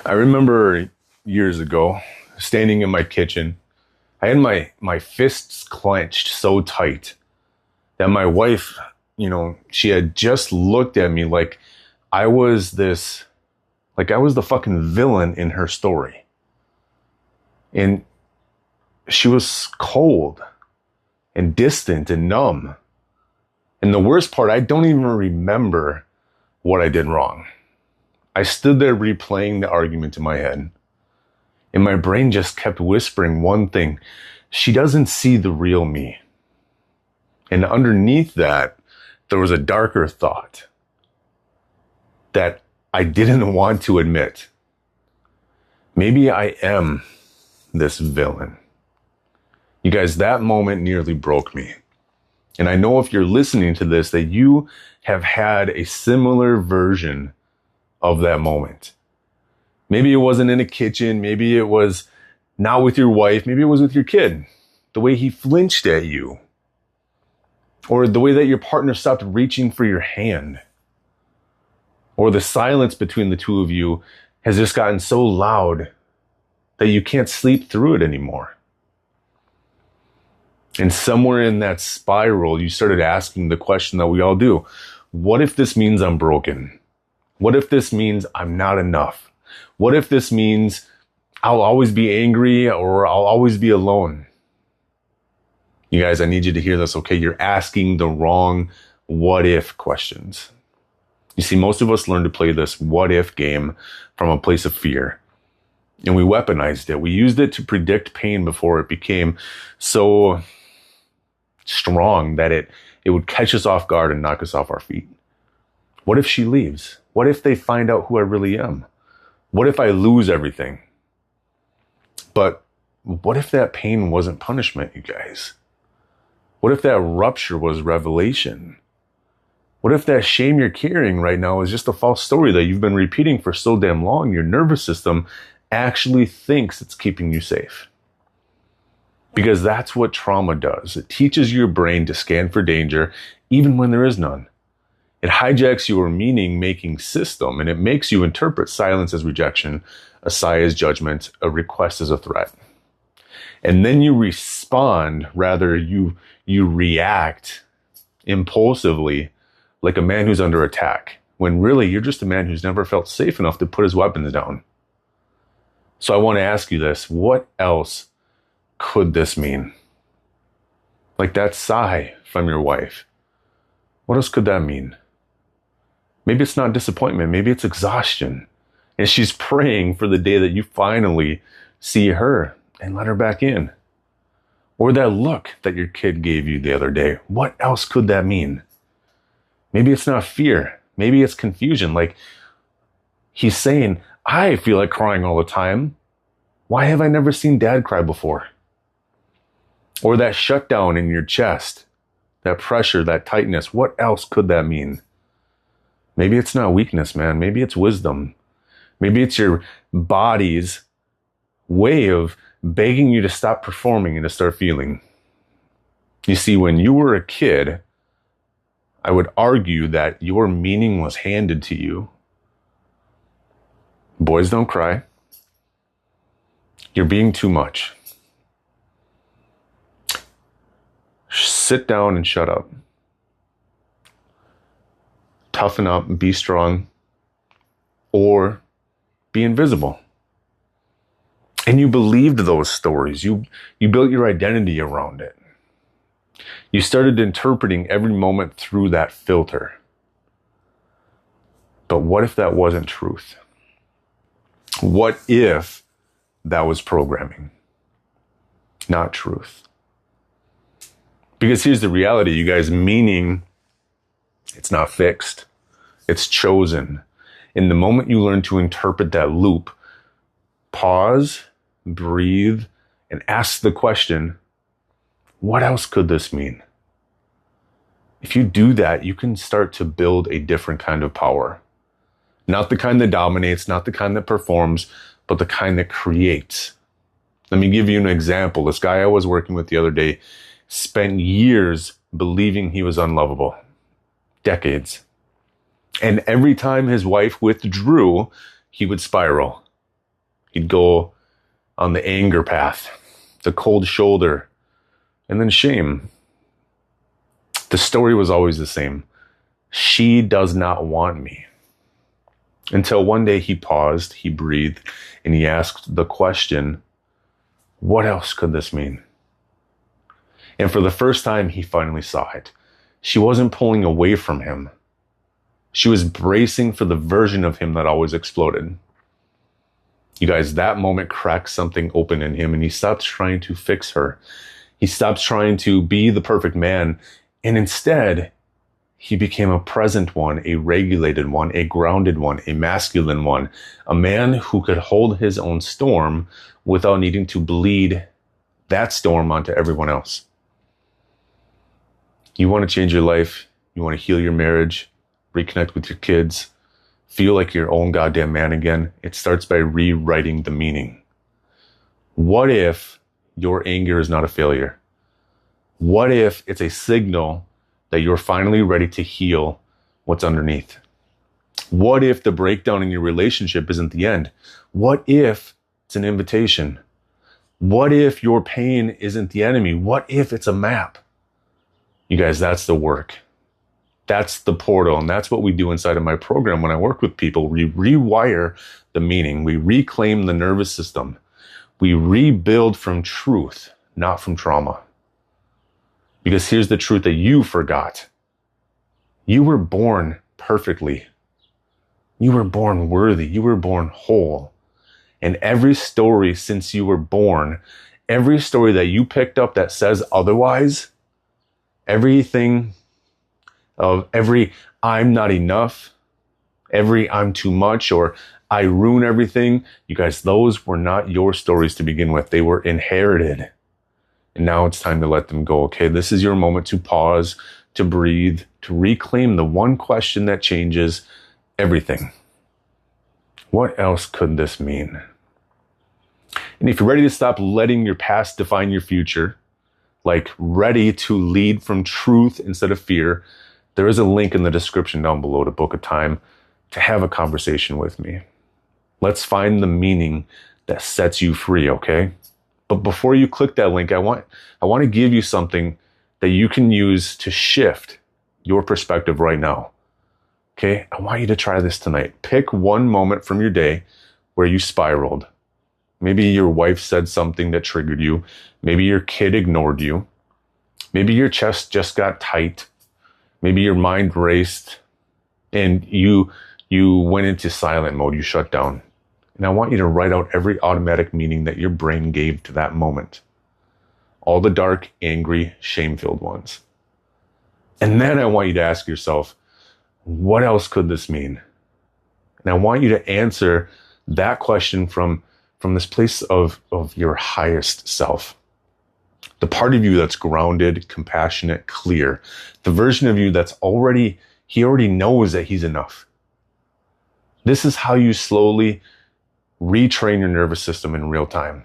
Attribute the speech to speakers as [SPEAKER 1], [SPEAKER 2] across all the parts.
[SPEAKER 1] I remember years ago standing in my kitchen. I had my fists clenched so tight that my wife, she had just looked at me like I was this, like I was the fucking villain in her story. And she was cold and distant and numb. And the worst part, I don't even remember what I did wrong. I stood there replaying the argument in my head. And my brain just kept whispering one thing. She doesn't see the real me. And underneath that, there was a darker thought that I didn't want to admit. Maybe I am this villain. You guys, that moment nearly broke me. And I know if you're listening to this, that you have had a similar version of that moment. Maybe it wasn't in a kitchen. Maybe it was not with your wife. Maybe it was with your kid. The way he flinched at you. Or the way that your partner stopped reaching for your hand. Or the silence between the two of you has just gotten so loud that you can't sleep through it anymore. And somewhere in that spiral, you started asking the question that we all do. What if this means I'm broken? What if this means I'm not enough? What if this means I'll always be angry or I'll always be alone? You guys, I need you to hear this, okay? You're asking the wrong what if questions. You see, most of us learn to play this what if game from a place of fear. And we weaponized it. We used it to predict pain before it became so strong that it would catch us off guard and knock us off our feet. What if she leaves? What if they find out who I really am? What if I lose everything? But what if that pain wasn't punishment, you guys? What if that rupture was revelation? What if that shame you're carrying right now is just a false story that you've been repeating for so damn long, your nervous system actually thinks it's keeping you safe? Because that's what trauma does. It teaches your brain to scan for danger, even when there is none. It hijacks your meaning-making system, and it makes you interpret silence as rejection, a sigh as judgment, a request as a threat. And then you respond, rather you react impulsively like a man who's under attack, when really you're just a man who's never felt safe enough to put his weapons down. So I want to ask you this. What else could this mean? Like that sigh from your wife. What else could that mean? Maybe it's not disappointment. Maybe it's exhaustion. And she's praying for the day that you finally see her and let her back in. Or that look that your kid gave you the other day. What else could that mean? Maybe it's not fear. Maybe it's confusion. Like he's saying, I feel like crying all the time. Why have I never seen dad cry before? Or that shutdown in your chest, that pressure, that tightness. What else could that mean? Maybe it's not weakness, man. Maybe it's wisdom. Maybe it's your body's way of begging you to stop performing and to start feeling. You see, when you were a kid, I would argue that your meaning was handed to you. Boys don't cry. You're being too much. Sit down and shut up. Toughen up, be strong, or be invisible. And you believed those stories. You built your identity around it. You started interpreting every moment through that filter. But what if that wasn't truth? What if that was programming, not truth? Because here's the reality, you guys, meaning it's not fixed. It's chosen. In the moment you learn to interpret that loop, pause, breathe, and ask the question, what else could this mean? If you do that, you can start to build a different kind of power. Not the kind that dominates, not the kind that performs, but the kind that creates. Let me give you an example. This guy I was working with the other day spent years believing he was unlovable. Decades. And every time his wife withdrew, he would spiral. He'd go on the anger path, the cold shoulder, and then shame. The story was always the same. She does not want me. Until one day he paused, he breathed, and he asked the question, what else could this mean? And for the first time, he finally saw it. She wasn't pulling away from him. She was bracing for the version of him that always exploded. You guys, that moment cracked something open in him, and he stopped trying to fix her. He stopped trying to be the perfect man, and instead, he became a present one, a regulated one, a grounded one, a masculine one, a man who could hold his own storm without needing to bleed that storm onto everyone else. You want to change your life, you want to heal your marriage, reconnect with your kids, feel like your own goddamn man again, it starts by rewriting the meaning. What if your anger is not a failure? What if it's a signal that you're finally ready to heal what's underneath? What if the breakdown in your relationship isn't the end? What if it's an invitation? What if your pain isn't the enemy? What if it's a map? You guys, that's the work. That's the portal, and that's what we do inside of my program when I work with people. We rewire the meaning. We reclaim the nervous system. We rebuild from truth, not from trauma. Because here's the truth that you forgot. You were born perfectly. You were born worthy. You were born whole. And every story since you were born, every story that you picked up that says otherwise, everything of every I'm not enough, every I'm too much, or I ruin everything, you guys, those were not your stories to begin with. They were inherited. And now it's time to let them go, okay? This is your moment to pause, to breathe, to reclaim the one question that changes everything. What else could this mean? And if you're ready to stop letting your past define your future, like ready to lead from truth instead of fear, there is a link in the description down below to book a time to have a conversation with me. Let's find the meaning that sets you free, okay? But before you click that link, I want to give you something that you can use to shift your perspective right now. Okay? I want you to try this tonight. Pick one moment from your day where you spiraled. Maybe your wife said something that triggered you. Maybe your kid ignored you. Maybe your chest just got tight. Maybe your mind raced and you went into silent mode. You shut down. And I want you to write out every automatic meaning that your brain gave to that moment. All the dark, angry, shame-filled ones. And then I want you to ask yourself, what else could this mean? And I want you to answer that question from this place of your highest self. The part of you that's grounded, compassionate, clear. The version of you that's he already knows that he's enough. This is how you slowly retrain your nervous system in real time.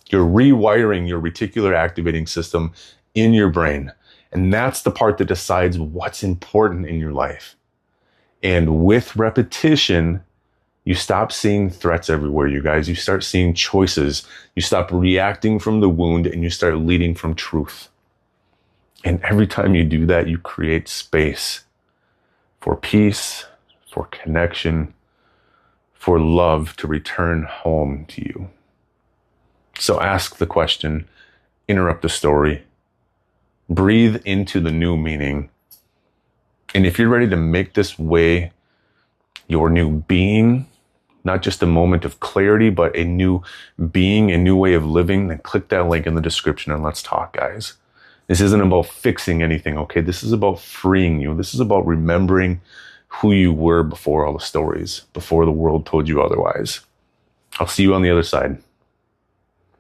[SPEAKER 1] You're rewiring your reticular activating system in your brain. And that's the part that decides what's important in your life. And with repetition, you stop seeing threats everywhere, you guys. You start seeing choices. You stop reacting from the wound and you start leading from truth. And every time you do that, you create space for peace, for connection, for love to return home to you. So ask the question, interrupt the story, breathe into the new meaning. And if you're ready to make this way your new being, not just a moment of clarity, but a new being, a new way of living, then click that link in the description and let's talk, guys. This isn't about fixing anything, okay? This is about freeing you. This is about remembering who you were before all the stories, before the world told you otherwise. I'll see you on the other side.